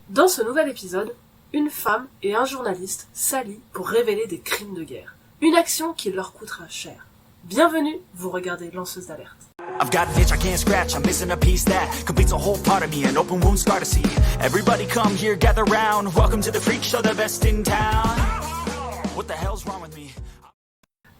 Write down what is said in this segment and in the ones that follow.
Dans ce nouvel épisode, une femme et un journaliste s'allient pour révéler des crimes de guerre. Une action qui leur coûtera cher. Bienvenue, vous regardez Lanceuse d'alerte. I've got an itch I can't scratch, I'm missing a piece that completes a whole part of me, an open wound scar to see. Everybody come here, gather round, welcome to the freak show, the best in town. What the hell's wrong with me?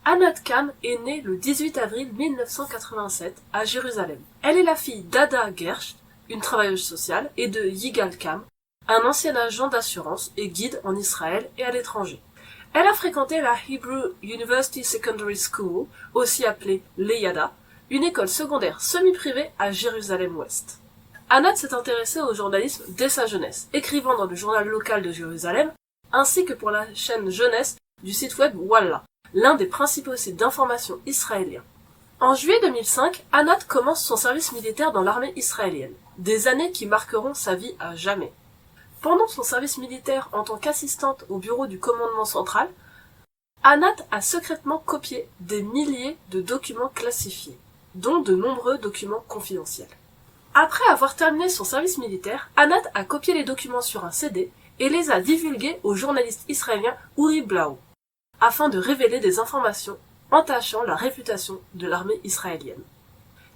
Anat Kam est née le 18 avril 1987 à Jérusalem. Elle est la fille d'Ada Gersh, une travailleuse sociale, et de Yigal Kam, un ancien agent d'assurance et guide en Israël et à l'étranger. Elle a fréquenté la Hebrew University Secondary School, aussi appelée l'Eyada, une école secondaire semi-privée à Jérusalem-Ouest. Anat s'est intéressée au journalisme dès sa jeunesse, écrivant dans le journal local de Jérusalem, ainsi que pour la chaîne jeunesse du site web Wallah, l'un des principaux sites d'information israéliens. En juillet 2005, Anat commence son service militaire dans l'armée israélienne, des années qui marqueront sa vie à jamais. Pendant son service militaire en tant qu'assistante au bureau du commandement central, Anat a secrètement copié des milliers de documents classifiés, dont de nombreux documents confidentiels. Après avoir terminé son service militaire, Anat a copié les documents sur un CD et les a divulgués au journaliste israélien Uri Blau, afin de révéler des informations entachant la réputation de l'armée israélienne.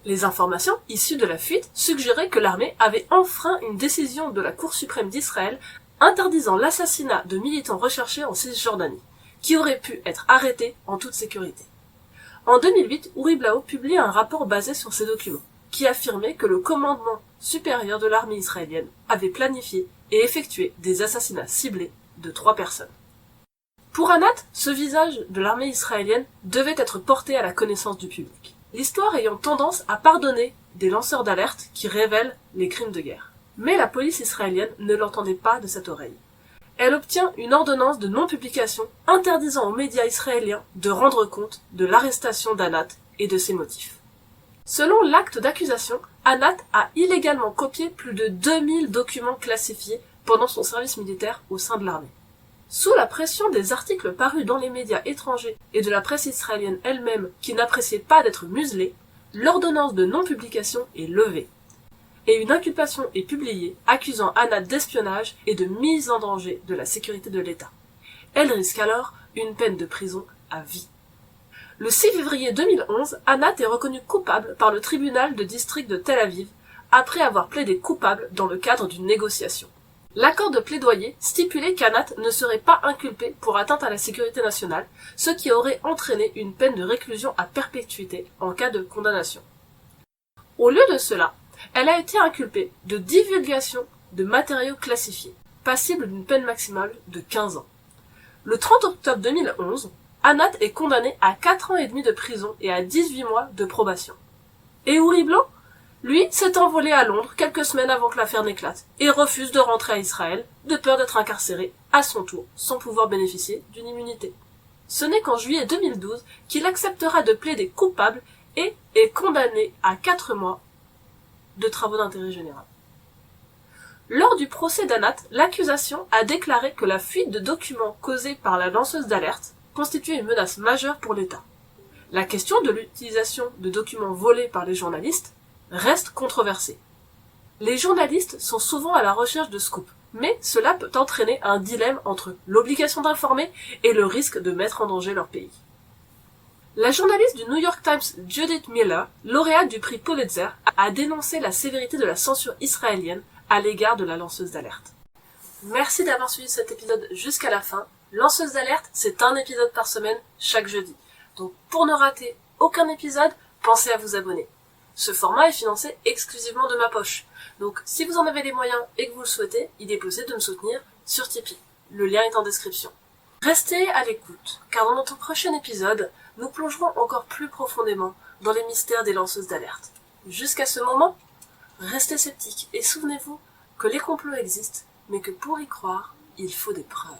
Les informations issues de la fuite suggéraient que l'armée avait enfreint une décision de la Cour suprême d'Israël interdisant l'assassinat de militants recherchés en Cisjordanie, qui auraient pu être arrêtés en toute sécurité. En 2008, Uri Blau publie un rapport basé sur ces documents, qui affirmait que le commandement supérieur de l'armée israélienne avait planifié et effectué des assassinats ciblés de 3 personnes. Pour Anat, ce visage de l'armée israélienne devait être porté à la connaissance du public, l'histoire ayant tendance à pardonner des lanceurs d'alerte qui révèlent les crimes de guerre. Mais la police israélienne ne l'entendait pas de cette oreille. Elle obtient une ordonnance de non-publication interdisant aux médias israéliens de rendre compte de l'arrestation d'Anat et de ses motifs. Selon l'acte d'accusation, Anat a illégalement copié plus de 2000 documents classifiés pendant son service militaire au sein de l'armée. Sous la pression des articles parus dans les médias étrangers et de la presse israélienne elle-même qui n'appréciait pas d'être muselée, l'ordonnance de non-publication est levée. Et une inculpation est publiée accusant Anat d'espionnage et de mise en danger de la sécurité de l'État. Elle risque alors une peine de prison à vie. Le 6 février 2011, Anat est reconnue coupable par le tribunal de district de Tel Aviv après avoir plaidé coupable dans le cadre d'une négociation. L'accord de plaidoyer stipulait qu'Anat ne serait pas inculpée pour atteinte à la sécurité nationale, ce qui aurait entraîné une peine de réclusion à perpétuité en cas de condamnation. Au lieu de cela, elle a été inculpée de divulgation de matériaux classifiés, passible d'une peine maximale de 15 ans. Le 30 octobre 2011, Anat est condamnée à 4 ans et demi de prison et à 18 mois de probation. Et Uri Blau, lui, s'est envolé à Londres quelques semaines avant que l'affaire n'éclate et refuse de rentrer à Israël de peur d'être incarcéré à son tour sans pouvoir bénéficier d'une immunité. Ce n'est qu'en juillet 2012 qu'il acceptera de plaider coupable et est condamné à 4 mois de travaux d'intérêt général. Lors du procès d'Anat, l'accusation a déclaré que la fuite de documents causée par la lanceuse d'alerte constituait une menace majeure pour l'État. La question de l'utilisation de documents volés par les journalistes reste controversée. Les journalistes sont souvent à la recherche de scoops, mais cela peut entraîner un dilemme entre l'obligation d'informer et le risque de mettre en danger leur pays. La journaliste du New York Times Judith Miller, lauréate du prix Pulitzer, a dénoncé la sévérité de la censure israélienne à l'égard de la lanceuse d'alerte. Merci d'avoir suivi cet épisode jusqu'à la fin. Lanceuse d'alerte, c'est un épisode par semaine, chaque jeudi. Donc pour ne rater aucun épisode, pensez à vous abonner. Ce format est financé exclusivement de ma poche. Donc si vous en avez les moyens et que vous le souhaitez, il est possible de me soutenir sur Tipeee. Le lien est en description. Restez à l'écoute, car dans notre prochain épisode, nous plongerons encore plus profondément dans les mystères des lanceuses d'alerte. Jusqu'à ce moment, restez sceptiques et souvenez-vous que les complots existent, mais que pour y croire, il faut des preuves.